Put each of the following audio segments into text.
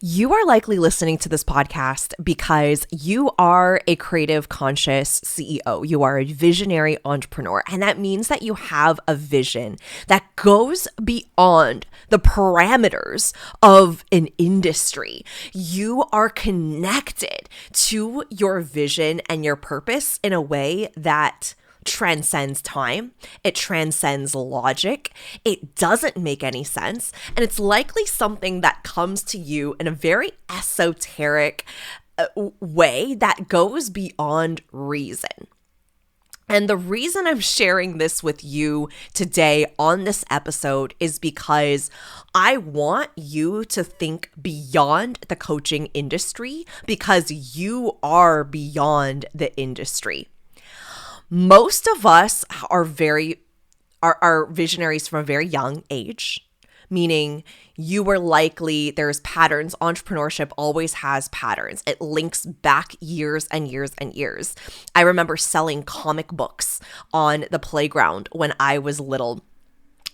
You are likely listening to this podcast because you are a creative, conscious CEO. You are a visionary entrepreneur. And that means that you have a vision that goes beyond the parameters of an industry. You are connected to your vision and your purpose in a way that transcends time, it transcends logic, it doesn't make any sense, and it's likely something that comes to you in a very esoteric way that goes beyond reason. And the reason I'm sharing this with you today on this episode is because I want you to think beyond the coaching industry because you are beyond the industry. Most of us are visionaries from a very young age, meaning you were likely, there's patterns. Entrepreneurship always has patterns. It links back years and years and years. I remember selling comic books on the playground when I was little.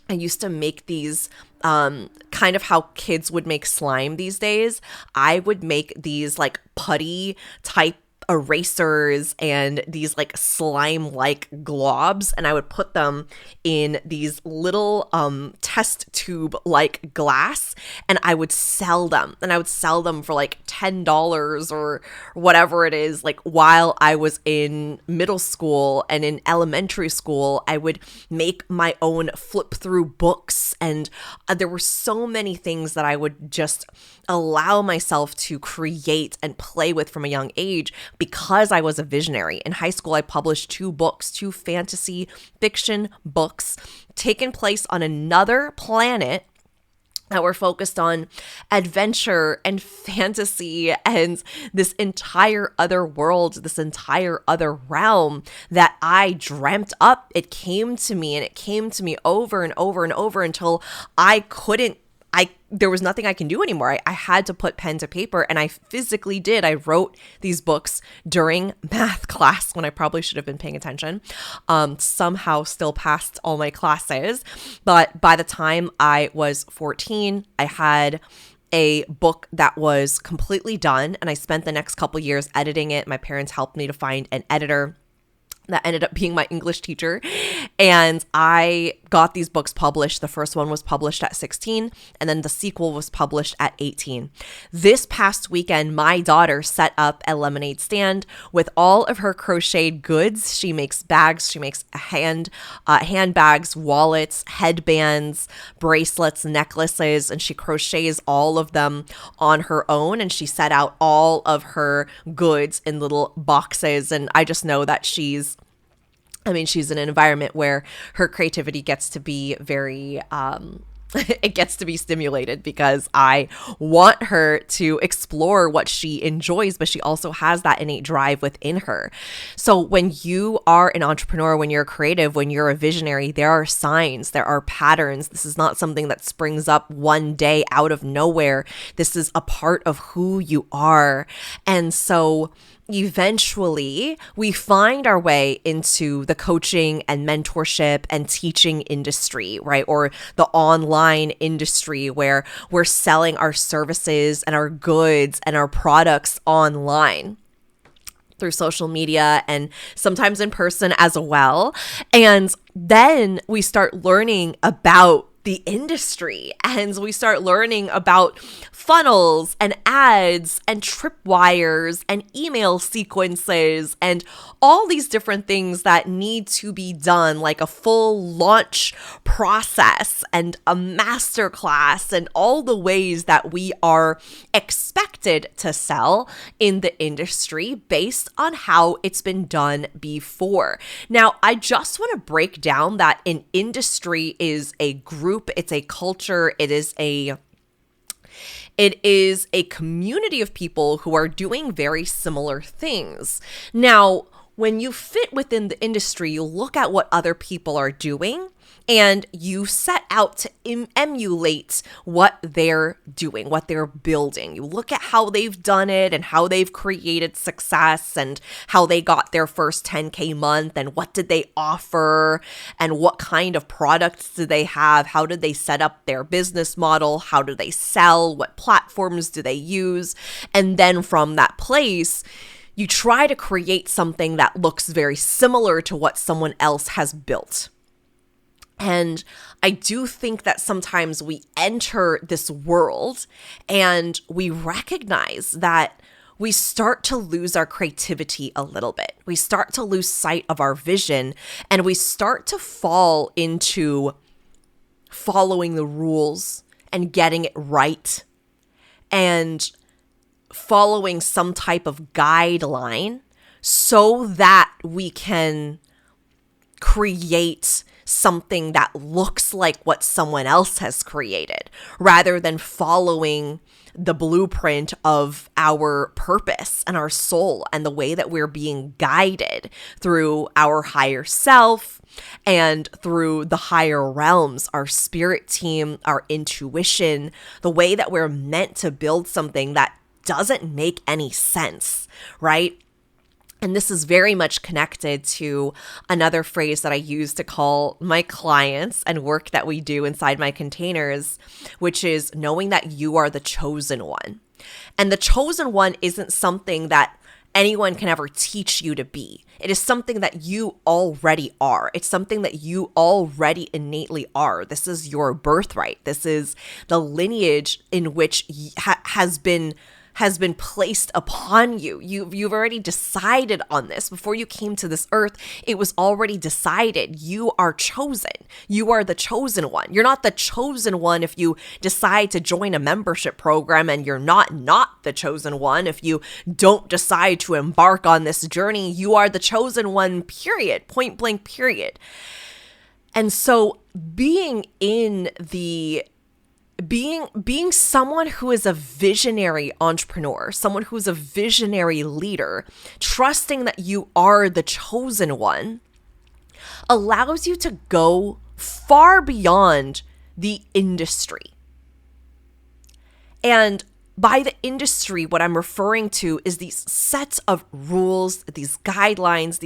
I used to make these kind of how kids would make slime these days. I would make these like putty type erasers and these like slime-like globs, and I would put them in these little test tube like glass, and I would sell them, for like $10 or whatever it is. Like while I was in middle school and in elementary school, I would make my own flip through books, and there were so many things that I would just allow myself to create and play with from a young age because I was a visionary. In high school, I published two fantasy fiction books taking place on another planet that were focused on adventure and fantasy and this entire other world, this entire other realm that I dreamt up. It came to me, and it came to me over and over and over until there was nothing I can do anymore. I had to put pen to paper, and I physically did. I wrote these books during math class when I probably should have been paying attention. Somehow still passed all my classes. But by the time I was 14, I had a book that was completely done, and I spent the next couple years editing it. My parents helped me to find an editor that ended up being my English teacher. And I got these books published. The first one was published at 16, and then the sequel was published at 18. This past weekend, my daughter set up a lemonade stand with all of her crocheted goods. She makes bags, she makes handbags, wallets, headbands, bracelets, necklaces, and she crochets all of them on her own. And she set out all of her goods in little boxes. And I just know that she's in an environment where her creativity gets to be very, it gets to be stimulated because I want her to explore what she enjoys, but she also has that innate drive within her. So when you are an entrepreneur, when you're creative, when you're a visionary, there are signs, there are patterns. This is not something that springs up one day out of nowhere. This is a part of who you are. And so eventually, we find our way into the coaching and mentorship and teaching industry, right? Or the online industry where we're selling our services and our goods and our products online through social media and sometimes in person as well. And then we start learning about the industry, and we start learning about funnels and ads and tripwires and email sequences and all these different things that need to be done, like a full launch process and a masterclass and all the ways that we are expected to sell in the industry based on how it's been done before. Now, I just want to break down that an industry is a group, it's a culture, it is a community of people who are doing very similar things. Now, when you fit within the industry, you look at what other people are doing and you set out to emulate what they're doing, what they're building. You look at how they've done it and how they've created success and how they got their first 10K month and what did they offer and what kind of products do they have? How did they set up their business model? How do they sell? What platforms do they use? And then from that place, you try to create something that looks very similar to what someone else has built. And I do think that sometimes we enter this world and we recognize that we start to lose our creativity a little bit. We start to lose sight of our vision and we start to fall into following the rules and getting it right and following some type of guideline so that we can create something that looks like what someone else has created rather than following the blueprint of our purpose and our soul and the way that we're being guided through our higher self and through the higher realms, our spirit team, our intuition, the way that we're meant to build something that doesn't make any sense, right? And this is very much connected to another phrase that I use to call my clients and work that we do inside my containers, which is knowing that you are the chosen one. And the chosen one isn't something that anyone can ever teach you to be. It is something that you already are. It's something that you already innately are. This is your birthright. This is the lineage in which has been placed upon you. You've already decided on this. Before you came to this earth, it was already decided. You are chosen. You are the chosen one. You're not the chosen one if you decide to join a membership program, and you're not the chosen one if you don't decide to embark on this journey. You are the chosen one, period. Point blank, period. And so being someone who is a visionary entrepreneur, someone who's a visionary leader, trusting that you are the chosen one, allows you to go far beyond the industry. And by the industry, what I'm referring to is these sets of rules, these guidelines,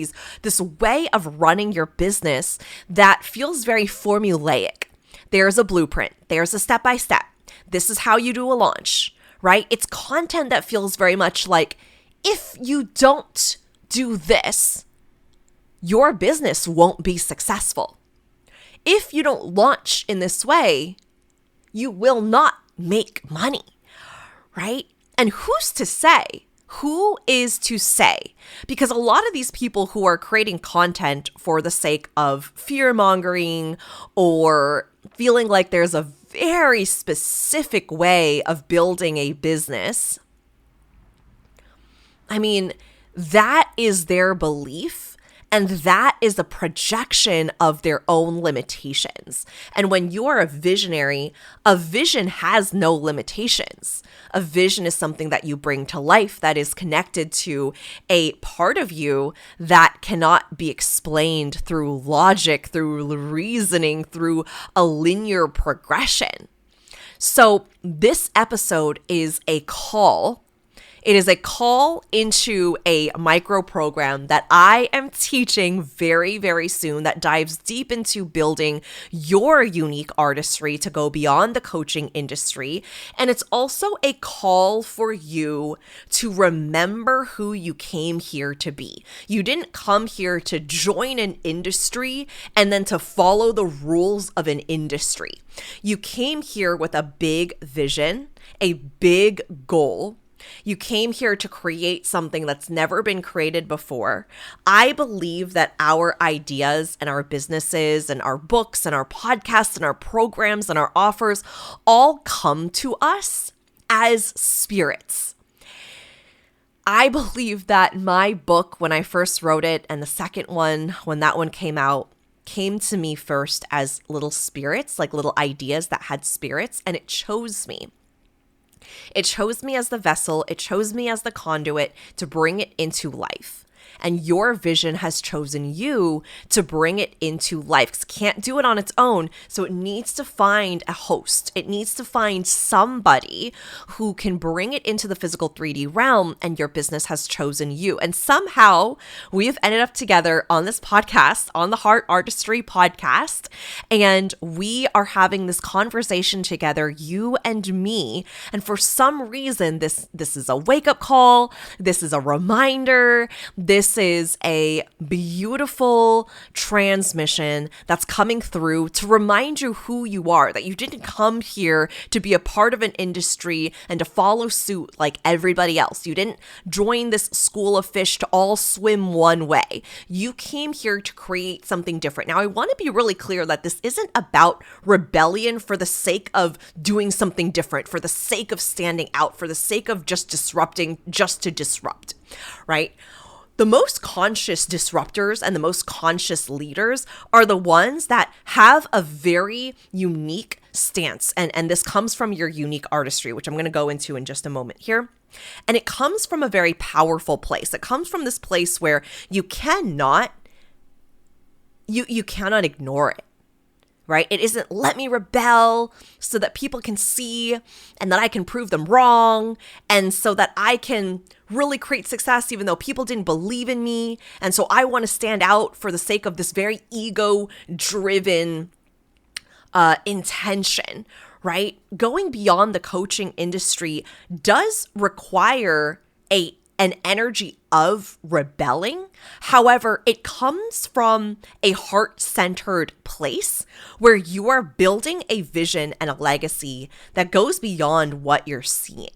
this way of running your business that feels very formulaic. There's a blueprint. There's a step-by-step. This is how you do a launch, right? It's content that feels very much like, if you don't do this, your business won't be successful. If you don't launch in this way, you will not make money, right? And who's to say? Who is to say? Because a lot of these people who are creating content for the sake of fear-mongering or feeling like there's a very specific way of building a business, I mean, that is their belief. And that is a projection of their own limitations. And when you're a visionary, a vision has no limitations. A vision is something that you bring to life that is connected to a part of you that cannot be explained through logic, through reasoning, through a linear progression. So this episode is a call. It is a call into a micro program that I am teaching very, very soon that dives deep into building your unique artistry to go beyond the coaching industry. And it's also a call for you to remember who you came here to be. You didn't come here to join an industry and then to follow the rules of an industry. You came here with a big vision, a big goal. You came here to create something that's never been created before. I believe that our ideas and our businesses and our books and our podcasts and our programs and our offers all come to us as spirits. I believe that my book, when I first wrote it, and the second one, when that one came out, came to me first as little spirits, like little ideas that had spirits, and it chose me. It chose me as the vessel. It chose me as the conduit to bring it into life. and your vision has chosen you to bring it into life. 'Cause it can't do it on its own, so it needs to find a host. It needs to find somebody who can bring it into the physical 3D realm, and your business has chosen you. And somehow we have ended up together on this podcast, on the Heart Artistry podcast, and we are having this conversation together, you and me. And for some reason, this is a wake-up call. This is a reminder. This is a beautiful transmission that's coming through to remind you who you are, that you didn't come here to be a part of an industry and to follow suit like everybody else. You didn't join this school of fish to all swim one way. You came here to create something different. Now, I want to be really clear that this isn't about rebellion for the sake of doing something different, for the sake of standing out, for the sake of just disrupting, just to disrupt, right? The most conscious disruptors and the most conscious leaders are the ones that have a very unique stance. And this comes from your unique artistry, which I'm going to go into in just a moment here. And it comes from a very powerful place. It comes from this place where you cannot ignore it. Right? It isn't let me rebel so that people can see and that I can prove them wrong and so that I can really create success even though people didn't believe in me. And so I want to stand out for the sake of this very ego-driven intention, right? Going beyond the coaching industry does require an energy of rebelling. However, it comes from a heart-centered place where you are building a vision and a legacy that goes beyond what you're seeing,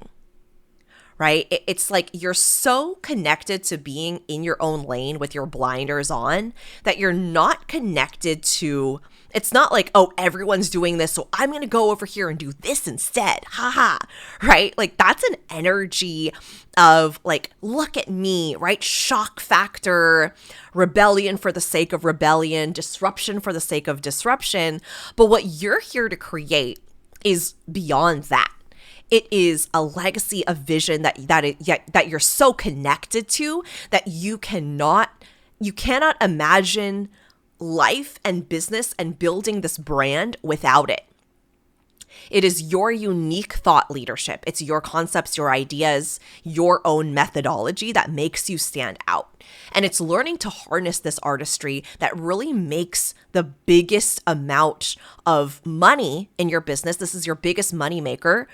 right? It's like you're so connected to being in your own lane with your blinders on that you're not connected to, it's not like, oh, everyone's doing this, so I'm going to go over here and do this instead. Haha, right? Like that's an energy of like, look at me, right? Shock factor, rebellion for the sake of rebellion, disruption for the sake of disruption. But what you're here to create is beyond that. It is a legacy, a vision that you're so connected to that you cannot imagine life and business and building this brand without it. It is your unique thought leadership. It's your concepts, your ideas, your own methodology that makes you stand out. And it's learning to harness this artistry that really makes the biggest amount of money in your business. This is your biggest money maker.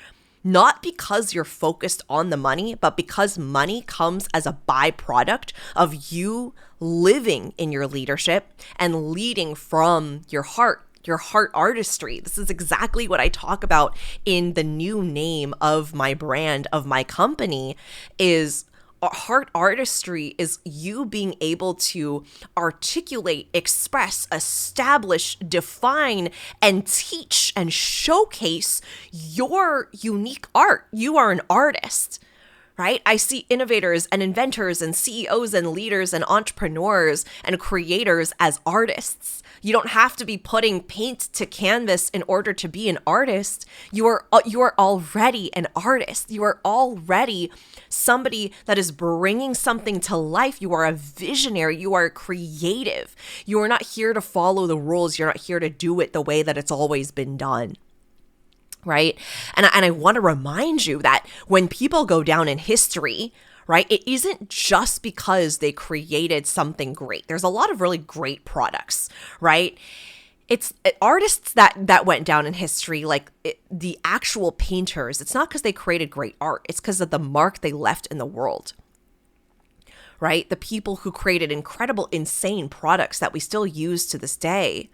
Not because you're focused on the money, but because money comes as a byproduct of you living in your leadership and leading from your heart artistry. This is exactly what I talk about in the new name of my brand, of my company, is heart artistry is you being able to articulate, express, establish, define, and teach and showcase your unique art. You are an artist, right? I see innovators and inventors and CEOs and leaders and entrepreneurs and creators as artists. You don't have to be putting paint to canvas in order to be an artist. You are already an artist. You are already somebody that is bringing something to life. You are a visionary. You are creative. You are not here to follow the rules. You're not here to do it the way that it's always been done. Right? And I want to remind you that when people go down in history, right, it isn't just because they created something great. There's a lot of really great products, right? It's artists that went down in history, like the actual painters. It's not because they created great art. It's because of the mark they left in the world, right? The people who created incredible, insane products that we still use to this day.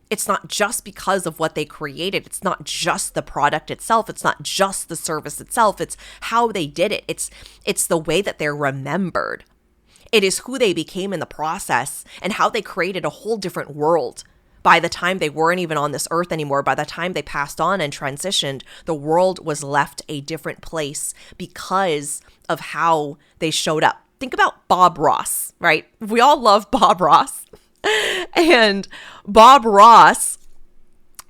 It's not just because of what they created. It's not just the product itself. It's not just the service itself. It's how they did it. It's the way that they're remembered. It is who they became in the process and how they created a whole different world. By the time they weren't even on this earth anymore, by the time they passed on and transitioned, the world was left a different place because of how they showed up. Think about Bob Ross, right? We all love Bob Ross. And Bob Ross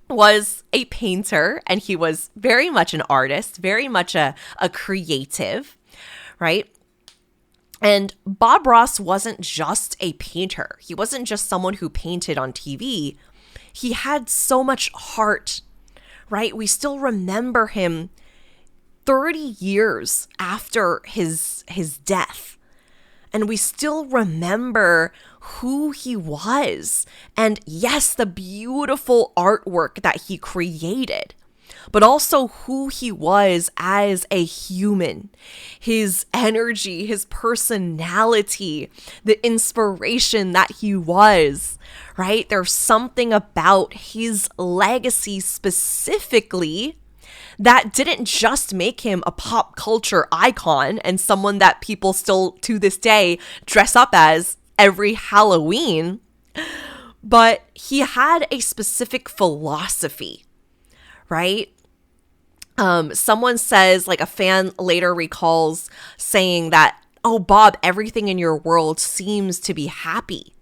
was a painter, and he was very much an artist, very much a creative, right? And Bob Ross wasn't just a painter. He wasn't just someone who painted on TV. He had so much heart, right? We still remember him 30 years after his death. And we still remember who he was. And yes, the beautiful artwork that he created, but also who he was as a human, his energy, his personality, the inspiration that he was, right? There's something about his legacy specifically that didn't just make him a pop culture icon and someone that people still to this day dress up as every Halloween, but he had a specific philosophy, right? Someone says, like a fan later recalls saying that, oh, Bob, everything in your world seems to be happy,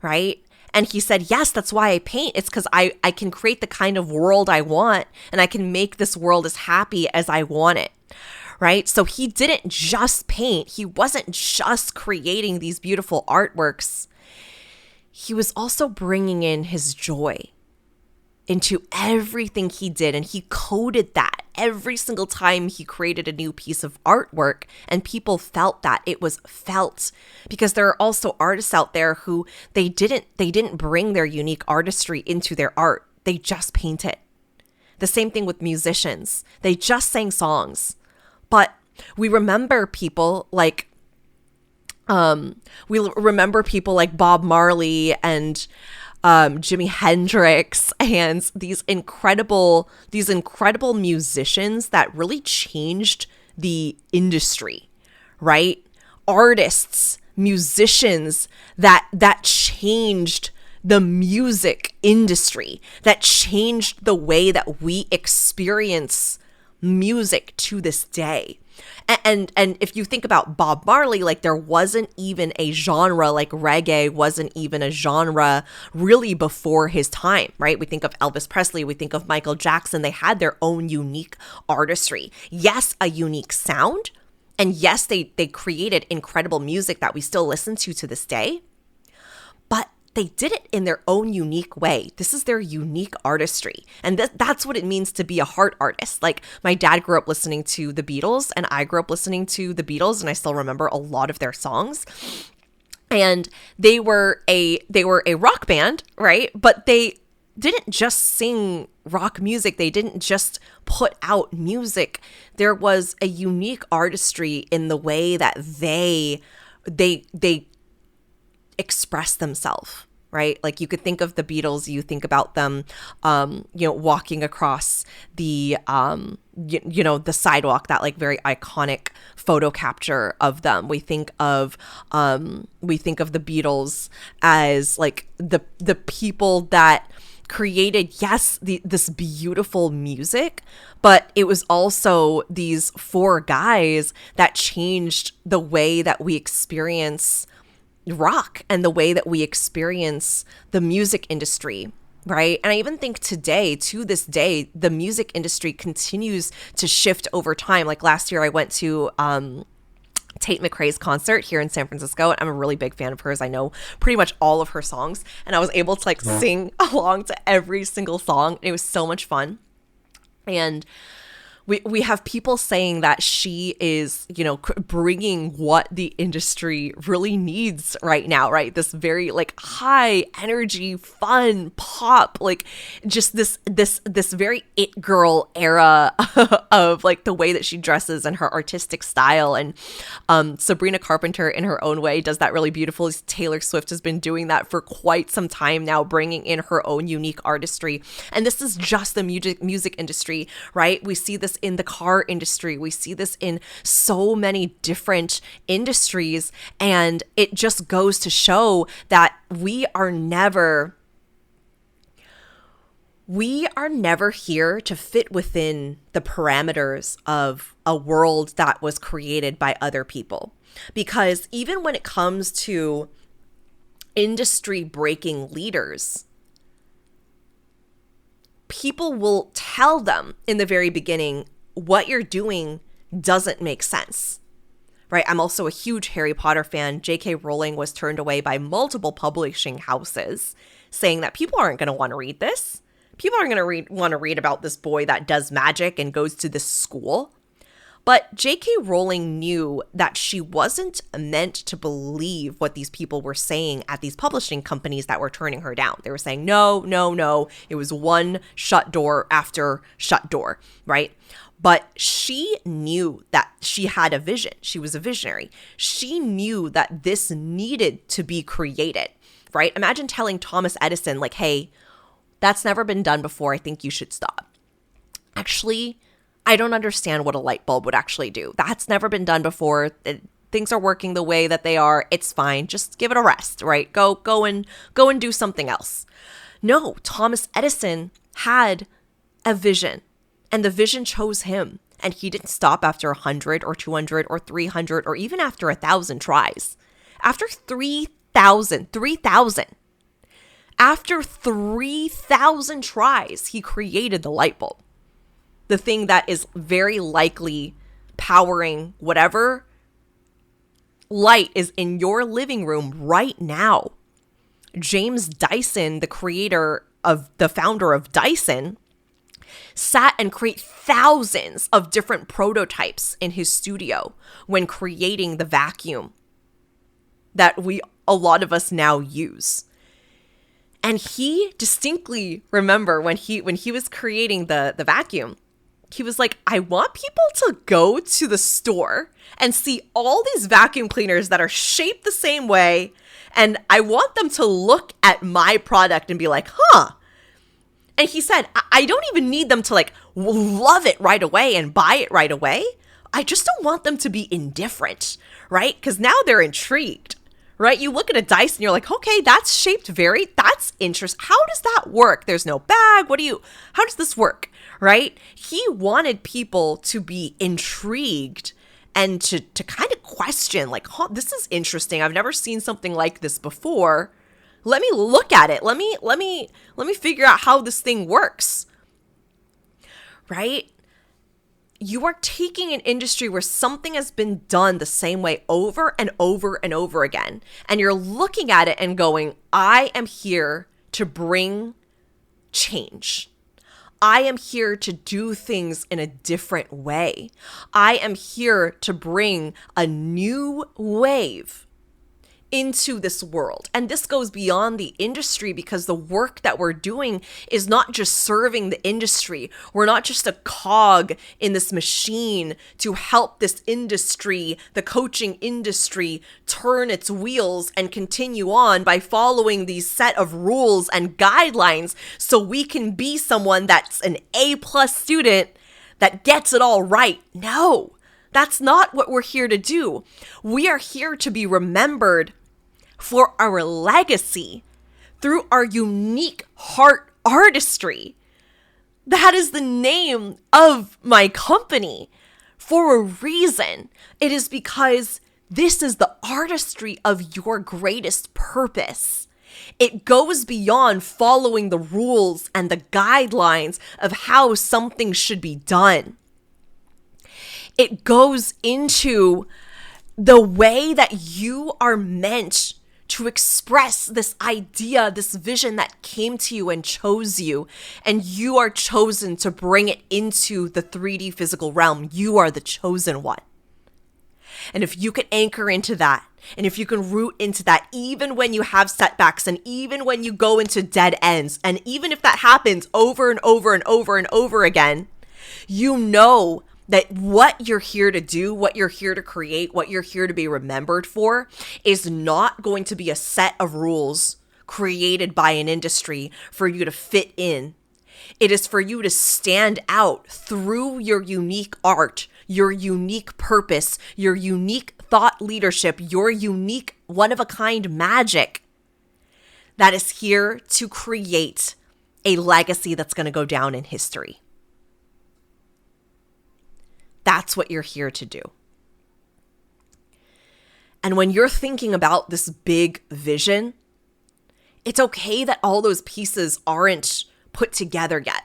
right? And he said, yes, that's why I paint. It's because I can create the kind of world I want, and I can make this world as happy as I want it, right? So he didn't just paint. He wasn't just creating these beautiful artworks. He was also bringing in his joy into everything he did, and he coded that every single time he created a new piece of artwork, and people felt that it was felt, because there are also artists out there who they didn't bring their unique artistry into their art. They just painted. The same thing with musicians. They just sang songs. But we remember people like remember people like Bob Marley and Jimi Hendrix and these incredible musicians that really changed the industry, right? Artists, musicians that changed the music industry, that changed the way that we experience music to this day. And if you think about Bob Marley, like there wasn't even a genre, like reggae wasn't even a genre really before his time, right? We think of Elvis Presley, we think of Michael Jackson. They had their own unique artistry. Yes, a unique sound. And yes, they created incredible music that we still listen to this day. But they did it in their own unique way. This is their unique artistry. And that's what it means to be a heart artist. Like my dad grew up listening to the Beatles, and I grew up listening to the Beatles, and I still remember a lot of their songs. And they were a rock band, right? But they didn't just sing rock music. They didn't just put out music. There was a unique artistry in the way that they express themselves, right? Like you could think of the Beatles, you think about them, walking across the, the sidewalk, that like very iconic photo capture of them. We think of the Beatles as like the people that created, yes, this beautiful music, but it was also these four guys that changed the way that we experience rock and the way that we experience the music industry, right? And I even think today, to this day, the music industry continues to shift over time. Like last year I went to Tate McRae's concert here in San Francisco, and I'm a really big fan of hers. I know pretty much all of her songs, and I was able to like sing along to every single song. It was so much fun. And we have people saying that she is, bringing what the industry really needs right now, right? This very like high energy, fun pop, like just this very it girl era of like the way that she dresses and her artistic style. And Sabrina Carpenter in her own way does that really beautifully. Taylor Swift has been doing that for quite some time now, bringing in her own unique artistry. And this is just the music industry, right? We see this in the car industry. We see this in so many different industries. And it just goes to show that we are never here to fit within the parameters of a world that was created by other people. Because even when it comes to industry breaking leaders, people will tell them in the very beginning, what you're doing doesn't make sense, right? I'm also a huge Harry Potter fan. J.K. Rowling was turned away by multiple publishing houses saying that people aren't going to want to read this. People aren't going to want to read about this boy that does magic and goes to this school. But J.K. Rowling knew that she wasn't meant to believe what these people were saying at these publishing companies that were turning her down. They were saying, no, no, no. It was one shut door after shut door, right? But she knew that she had a vision. She was a visionary. She knew that this needed to be created, right? Imagine telling Thomas Edison, like, hey, that's never been done before. I think you should stop. Actually, I don't understand what a light bulb would actually do. That's never been done before. Things are working the way that they are. It's fine. Just give it a rest, right? Go and do something else. No, Thomas Edison had a vision, and the vision chose him. And he didn't stop after 100 or 200 or 300 or even after 1,000 tries. After 3,000, after 3,000 tries, he created the light bulb. The thing that is very likely powering whatever light is in your living room right now. James Dyson, the founder of Dyson, sat and created thousands of different prototypes in his studio when creating the vacuum that a lot of us now use. And he distinctly remember when he was creating the vacuum, he was like, I want people to go to the store and see all these vacuum cleaners that are shaped the same way. And I want them to look at my product and be like, huh. And he said, I don't even need them to like love it right away and buy it right away. I just don't want them to be indifferent, right? Because now they're intrigued, right? You look at a dice and you're like, okay, that's that's interesting. How does that work? There's no bag. How does this work, right? He wanted people to be intrigued and to kind of question, like, this is interesting. I've never seen something like this before. Let me look at it. Let me figure out how this thing works, right? You are taking an industry where something has been done the same way over and over and over again. And you're looking at it and going, I am here to bring change. I am here to do things in a different way. I am here to bring a new wave into this world. And this goes beyond the industry because the work that we're doing is not just serving the industry. We're not just a cog in this machine to help this industry, the coaching industry, turn its wheels and continue on by following these set of rules and guidelines so we can be someone that's an A+ student that gets it all right. No, that's not what we're here to do. We are here to be remembered for our legacy through our unique heart artistry. That is the name of my company for a reason. It is because this is the artistry of your greatest purpose. It goes beyond following the rules and the guidelines of how something should be done. It goes into the way that you are meant to express this idea, this vision that came to you and chose you, and you are chosen to bring it into the 3D physical realm. You are the chosen one. And if you can anchor into that, and if you can root into that, even when you have setbacks, and even when you go into dead ends, and even if that happens over and over and over and over again, you know that what you're here to do, what you're here to create, what you're here to be remembered for is not going to be a set of rules created by an industry for you to fit in. It is for you to stand out through your unique art, your unique purpose, your unique thought leadership, your unique one-of-a-kind magic that is here to create a legacy that's going to go down in history. That's what you're here to do. And when you're thinking about this big vision, it's okay that all those pieces aren't put together yet,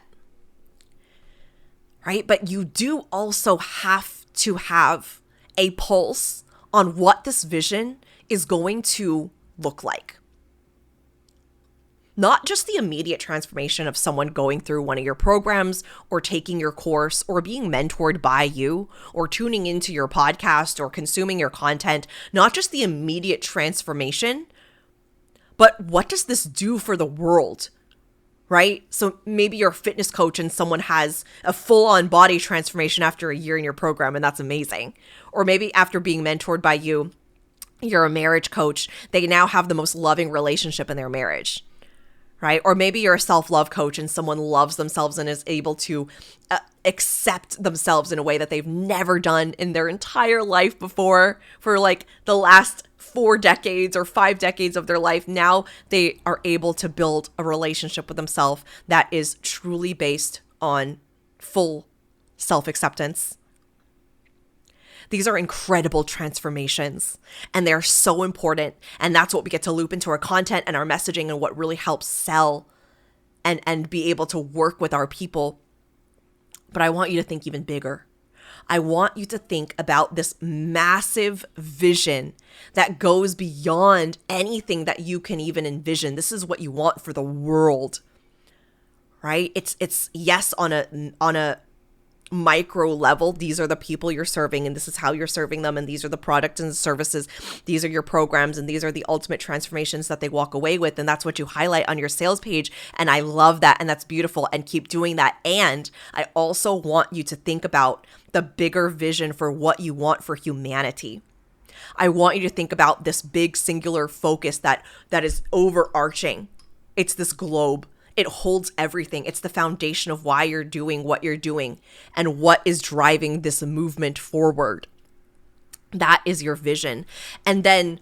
right? But you do also have to have a pulse on what this vision is going to look like. Not just the immediate transformation of someone going through one of your programs or taking your course or being mentored by you or tuning into your podcast or consuming your content, not just the immediate transformation, but what does this do for the world, right? So maybe you're a fitness coach and someone has a full-on body transformation after a year in your program, and that's amazing. Or maybe after being mentored by you, you're a marriage coach, they now have the most loving relationship in their marriage. Right? Or maybe you're a self-love coach and someone loves themselves and is able to accept themselves in a way that they've never done in their entire life before, for like the last 4 decades or 5 decades of their life. Now they are able to build a relationship with themselves that is truly based on full self-acceptance. These are incredible transformations, and they're so important. And that's what we get to loop into our content and our messaging, and what really helps sell and be able to work with our people. But I want you to think even bigger. I want you to think about this massive vision that goes beyond anything that you can even envision. This is what you want for the world, right? It's yes, on a micro level, these are the people you're serving and this is how you're serving them, and these are the products and services, these are your programs, and these are the ultimate transformations that they walk away with, and that's what you highlight on your sales page. And I love that, and that's beautiful, and keep doing that. And I also want you to think about the bigger vision for what you want for humanity. I want you to think about this big singular focus that is overarching. It's this globe. It holds everything. It's the foundation of why you're doing what you're doing and what is driving this movement forward. That is your vision. And then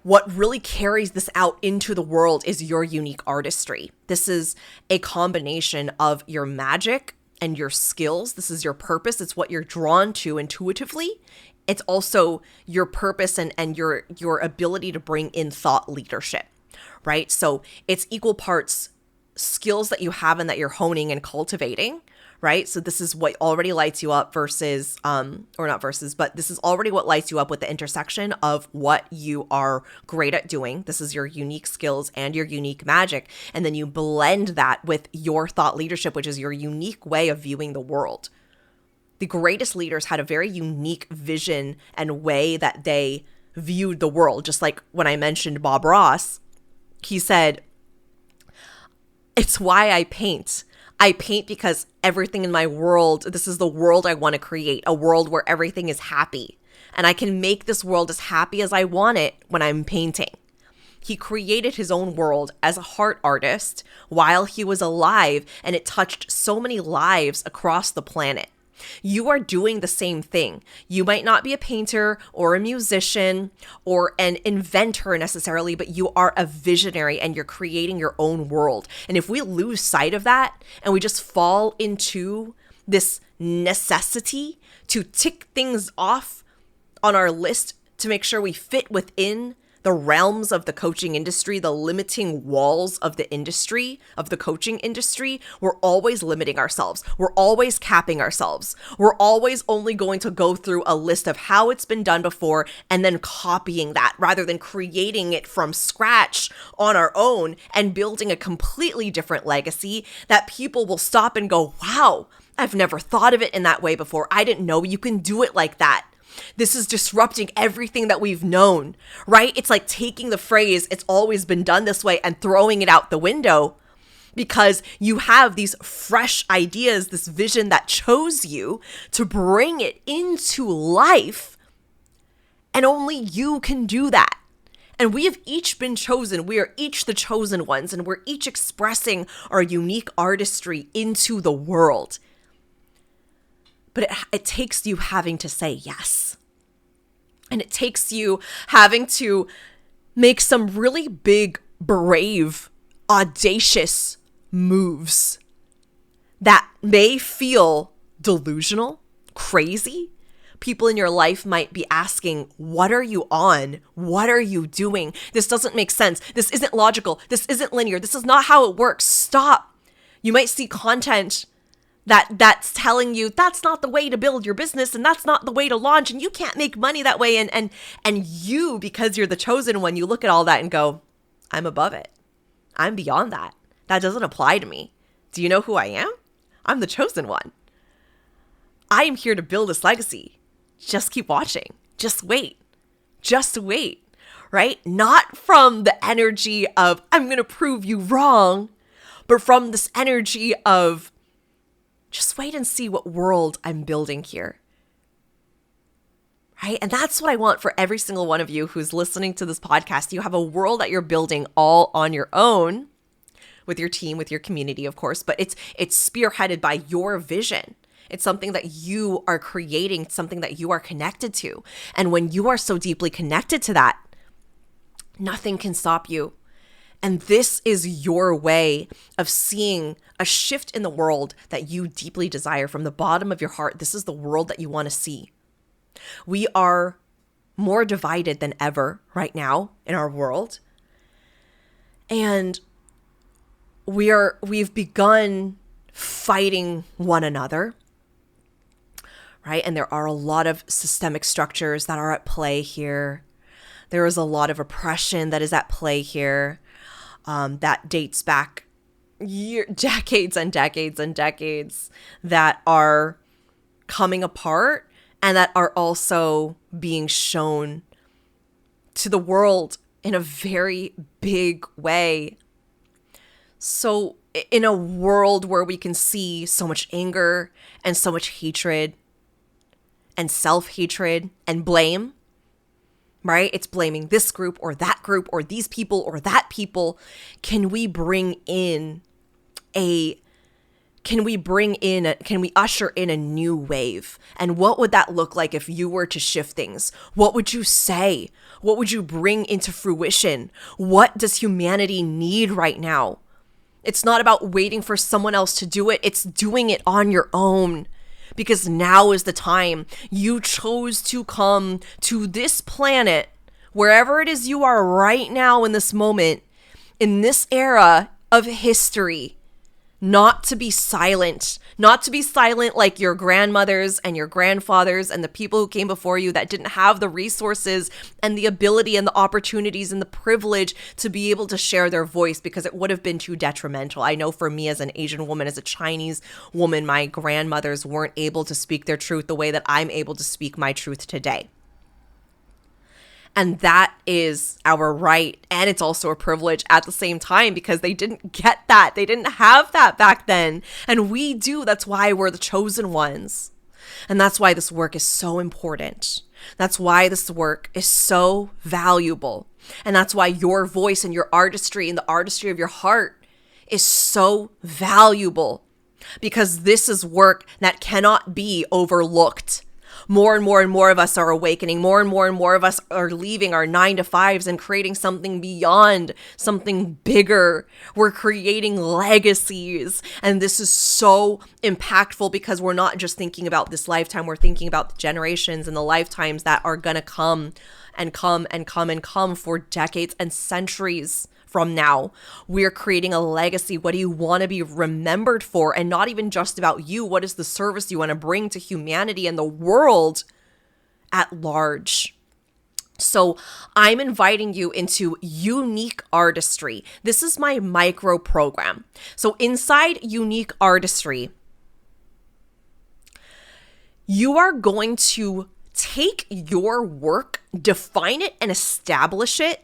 what really carries this out into the world is your unique artistry. This is a combination of your magic and your skills. This is your purpose. It's what you're drawn to intuitively. It's also your purpose and your ability to bring in thought leadership, right? So it's equal parts skills that you have and that you're honing and cultivating, right? So this is what already lights you up versus, but this is already what lights you up with the intersection of what you are great at doing. This is your unique skills and your unique magic. And then you blend that with your thought leadership, which is your unique way of viewing the world. The greatest leaders had a very unique vision and way that they viewed the world. Just like when I mentioned Bob Ross, he said, "It's why I paint. I paint because everything in my world, this is the world I want to create, a world where everything is happy. And I can make this world as happy as I want it when I'm painting." He created his own world as a heart artist while he was alive, and it touched so many lives across the planet. You are doing the same thing. You might not be a painter or a musician or an inventor necessarily, but you are a visionary and you're creating your own world. And if we lose sight of that and we just fall into this necessity to tick things off on our list to make sure we fit within the realms of the coaching industry, the limiting walls of the industry, of the coaching industry, we're always limiting ourselves. We're always capping ourselves. We're always only going to go through a list of how it's been done before and then copying that rather than creating it from scratch on our own and building a completely different legacy that people will stop and go, "Wow, I've never thought of it in that way before. I didn't know you can do it like that. This is disrupting everything that we've known," right? It's like taking the phrase, "it's always been done this way," and throwing it out the window because you have these fresh ideas, this vision that chose you to bring it into life. And only you can do that. And we have each been chosen. We are each the chosen ones, and we're each expressing our unique artistry into the world. But it takes you having to say yes. And it takes you having to make some really big, brave, audacious moves that may feel delusional, crazy. People in your life might be asking, "What are you on? What are you doing? This doesn't make sense. This isn't logical. This isn't linear. This is not how it works. Stop." You might see content that's telling you that's not the way to build your business and that's not the way to launch and you can't make money that way. And you, because you're the chosen one, you look at all that and go, I'm above it. I'm beyond that. That doesn't apply to me. Do you know who I am? I'm the chosen one. I am here to build this legacy. Just keep watching. Just wait. Just wait, right? Not from the energy of, I'm going to prove you wrong, but from this energy of, just wait and see what world I'm building here. Right? And that's what I want for every single one of you who's listening to this podcast. You have a world that you're building all on your own with your team, with your community, of course, but it's spearheaded by your vision. It's something that you are creating, something that you are connected to. And when you are so deeply connected to that, nothing can stop you. And this is your way of seeing a shift in the world that you deeply desire from the bottom of your heart. This is the world that you want to see. We are more divided than ever right now in our world. And we've begun fighting one another, right? And there are a lot of systemic structures that are at play here. There is a lot of oppression that is at play here. That dates back decades and decades and decades that are coming apart and that are also being shown to the world in a very big way. So in a world where we can see so much anger and so much hatred and self-hatred and blame, right? It's blaming this group or these people or that people. Can we usher in a new wave? And what would that look like if you were to shift things? What would you say? What would you bring into fruition? What does humanity need right now? It's not about waiting for someone else to do it. It's doing it on your own. Because now is the time. You chose to come to this planet, wherever it is you are right now in this moment, in this era of history, not to be silent like your grandmothers and your grandfathers and the people who came before you that didn't have the resources and the ability and the opportunities and the privilege to be able to share their voice because it would have been too detrimental. I know for me as an Asian woman, as a Chinese woman, my grandmothers weren't able to speak their truth the way that I'm able to speak my truth today. And that is our right. And it's also a privilege at the same time because they didn't get that. They didn't have that back then. And we do. That's why we're the chosen ones. And that's why this work is so important. That's why this work is so valuable. And that's why your voice and your artistry and the artistry of your heart is so valuable. Because this is work that cannot be overlooked. More and more of us are awakening. More and more of us are leaving our 9-to-5s and creating something beyond, something bigger. We're creating legacies. And this is so impactful because we're not just thinking about this lifetime. We're thinking about the generations and the lifetimes that are going to come for decades and centuries from now. We're creating a legacy. What do you want to be remembered for? And not even just about you. What is the service you want to bring to humanity and the world at large? So I'm inviting you into Unique Artistry. This is my micro program. So inside Unique Artistry, you are going to take your work, define it, and establish it,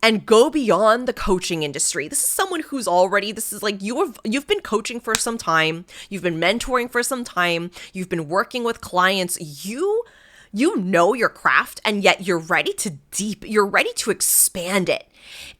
and go beyond the coaching industry. This is someone who's already, this is like you've been coaching for some time, you've been mentoring for some time, you've been working with clients, you know your craft, and yet you're ready to expand it.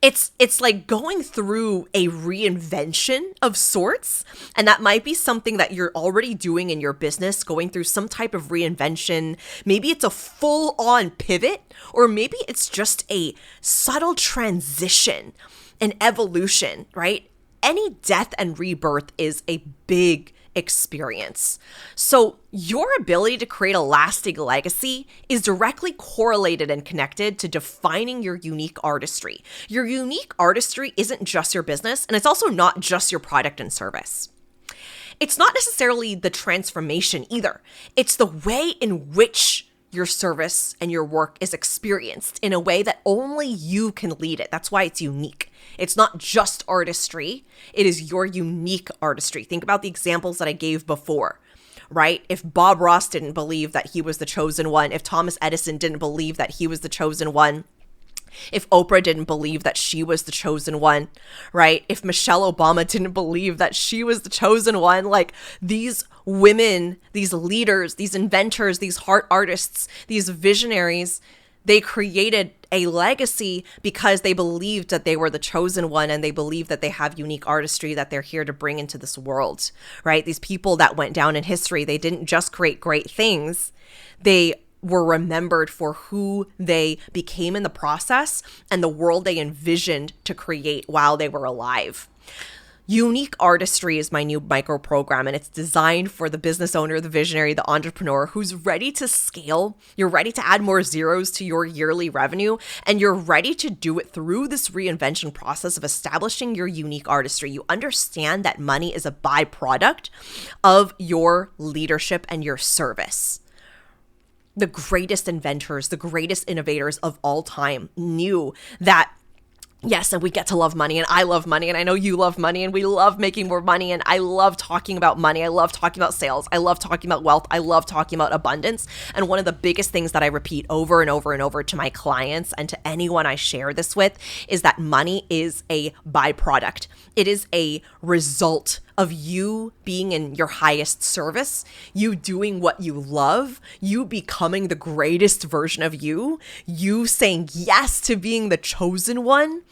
It's like going through a reinvention of sorts, and that might be something that you're already doing in your business, going through some type of reinvention. Maybe it's a full-on pivot, or maybe it's just a subtle transition, an evolution, right? Any death and rebirth is a big experience. So your ability to create a lasting legacy is directly correlated and connected to defining your unique artistry. Your unique artistry isn't just your business, and it's also not just your product and service. It's not necessarily the transformation either. It's the way in which your service and your work is experienced in a way that only you can lead it. That's why it's unique. It's not just artistry. It is your unique artistry. Think about the examples that I gave before, right? If Bob Ross didn't believe that he was the chosen one, if Thomas Edison didn't believe that he was the chosen one, if Oprah didn't believe that she was the chosen one, right? If Michelle Obama didn't believe that she was the chosen one, like these women, these leaders, these inventors, these heart artists, these visionaries, they created a legacy because they believed that they were the chosen one, and they believe that they have unique artistry that they're here to bring into this world, right? These people that went down in history, they didn't just create great things. They were remembered for who they became in the process and the world they envisioned to create while they were alive. Unique Artistry is my new micro program, and it's designed for the business owner, the visionary, the entrepreneur who's ready to scale. You're ready to add more zeros to your yearly revenue, and you're ready to do it through this reinvention process of establishing your unique artistry. You understand that money is a byproduct of your leadership and your service. The greatest inventors, the greatest innovators of all time knew that, yes, and we get to love money, and I love money, and I know you love money, and we love making more money, and I love talking about money. I love talking about sales. I love talking about wealth. I love talking about abundance. And one of the biggest things that I repeat over and over and over to my clients and to anyone I share this with is that money is a byproduct. It is a result of you being in your highest service, you doing what you love, you becoming the greatest version of you, you saying yes to being the chosen one.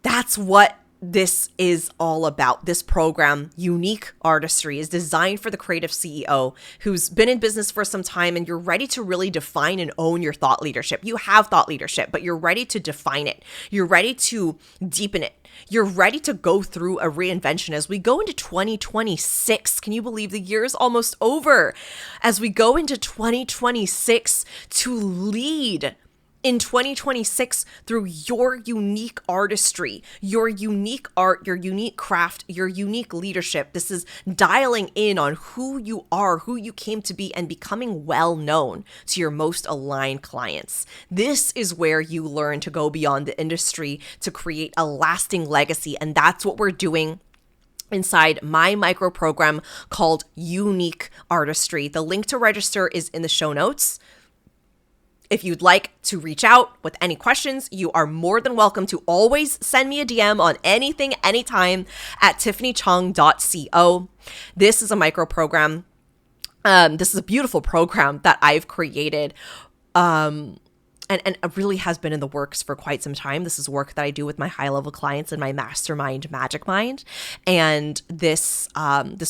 That's what this is all about. This program, Unique Artistry, is designed for the creative CEO who's been in business for some time, and you're ready to really define and own your thought leadership. You have thought leadership, but you're ready to define it. You're ready to deepen it. You're ready to go through a reinvention as we go into 2026. Can you believe the year is almost over? As we go into 2026 to lead in 2026 through your unique artistry, your unique art, your unique craft, your unique leadership. This is dialing in on who you are, who you came to be, and becoming well known to your most aligned clients. This is where you learn to go beyond the industry to create a lasting legacy. And that's what we're doing inside my micro program called Unique Artistry. The link to register is in the show notes. If you'd like to reach out with any questions, you are more than welcome to always send me a DM on anything, anytime at tiffanychung.co. This is a micro program. This is a beautiful program that I've created. And it really has been in the works for quite some time. This is work that I do with my high-level clients in my mastermind, Magic Mind. And this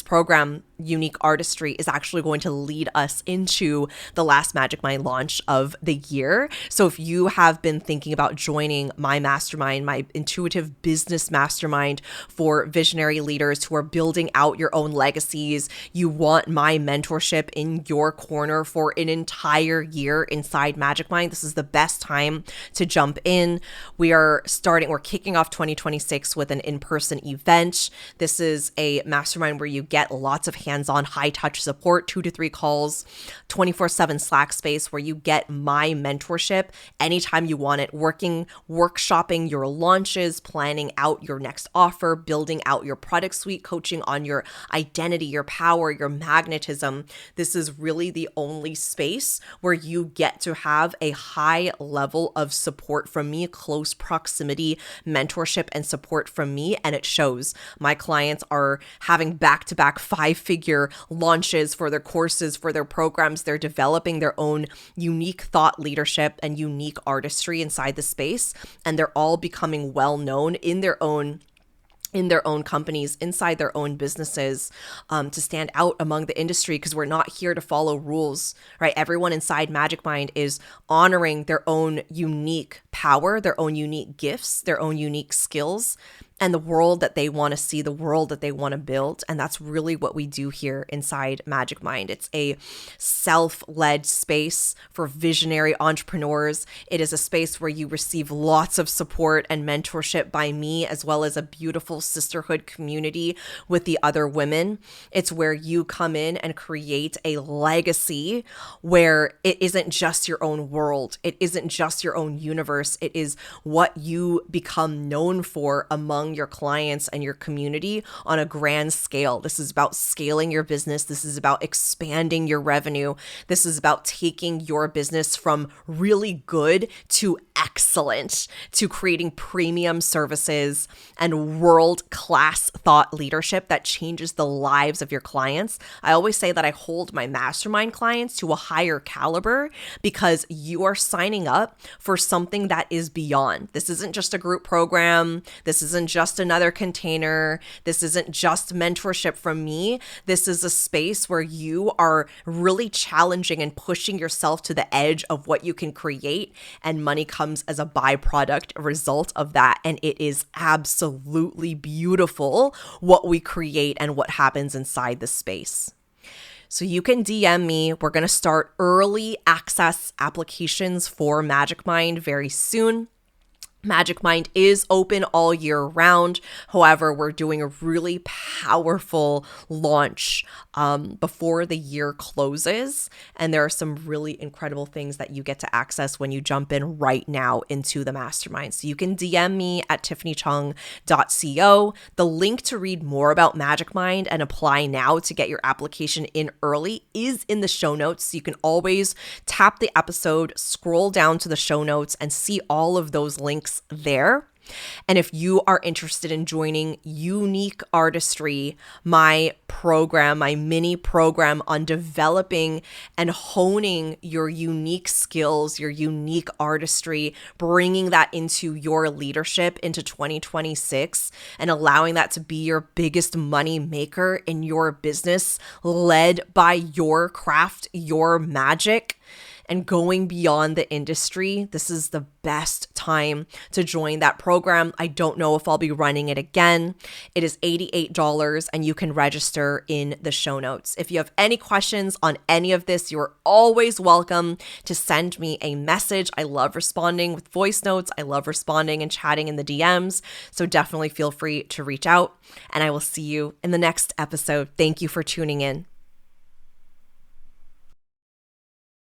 program, Unique Artistry, is actually going to lead us into the last Magic Mind launch of the year. So if you have been thinking about joining my mastermind, my intuitive business mastermind for visionary leaders who are building out your own legacies, you want my mentorship in your corner for an entire year inside Magic Mind, this is the best time to jump in. We're kicking off 2026 with an in-person event. This is a mastermind where you get lots of hands-on high-touch support, 2 to 3 calls, 24/7 Slack space where you get my mentorship anytime you want it, workshopping your launches, planning out your next offer, building out your product suite, coaching on your identity, your power, your magnetism. This is really the only space where you get to have a high level of support from me, close proximity, mentorship, and support from me. And it shows. My clients are having back-to-back 5-figure launches for their courses, for their programs. They're developing their own unique thought leadership and unique artistry inside the space. And they're all becoming well-known in their own companies, inside their own businesses, to stand out among the industry, because we're not here to follow rules, right? Everyone inside Magic Mind is honoring their own unique power, their own unique gifts, their own unique skills, and the world that they want to see, the world that they want to build. And that's really what we do here inside Magic Mind. It's a self-led space for visionary entrepreneurs. It is a space where you receive lots of support and mentorship by me, as well as a beautiful sisterhood community with the other women. It's where you come in and create a legacy where it isn't just your own world. It isn't just your own universe. It is what you become known for among your clients and your community on a grand scale. This is about scaling your business. This is about expanding your revenue. This is about taking your business from really good to excellent, to creating premium services and world-class thought leadership that changes the lives of your clients. I always say that I hold my mastermind clients to a higher caliber because you are signing up for something that is beyond. This isn't just a group program. This isn't just another container. This isn't just mentorship from me. This is a space where you are really challenging and pushing yourself to the edge of what you can create, and money comes as a byproduct, a result of that. And it is absolutely beautiful what we create and what happens inside the space. So you can DM me. We're going to start early access applications for Magic Mind very soon. Magic Mind is open all year round. However, we're doing a really powerful launch before the year closes. And there are some really incredible things that you get to access when you jump in right now into the mastermind. So you can DM me at tiffanychung.co. The link to read more about Magic Mind and apply now to get your application in early is in the show notes. So you can always tap the episode, scroll down to the show notes, and see all of those links there. And if you are interested in joining Unique Artistry, my program, my mini program on developing and honing your unique skills, your unique artistry, bringing that into your leadership into 2026 and allowing that to be your biggest money maker in your business, led by your craft, your magic, and going beyond the industry, this is the best time to join that program. I don't know if I'll be running it again. It is $88 and you can register in the show notes. If you have any questions on any of this, you're always welcome to send me a message. I love responding with voice notes. I love responding and chatting in the DMs. So definitely feel free to reach out, and I will see you in the next episode. Thank you for tuning in.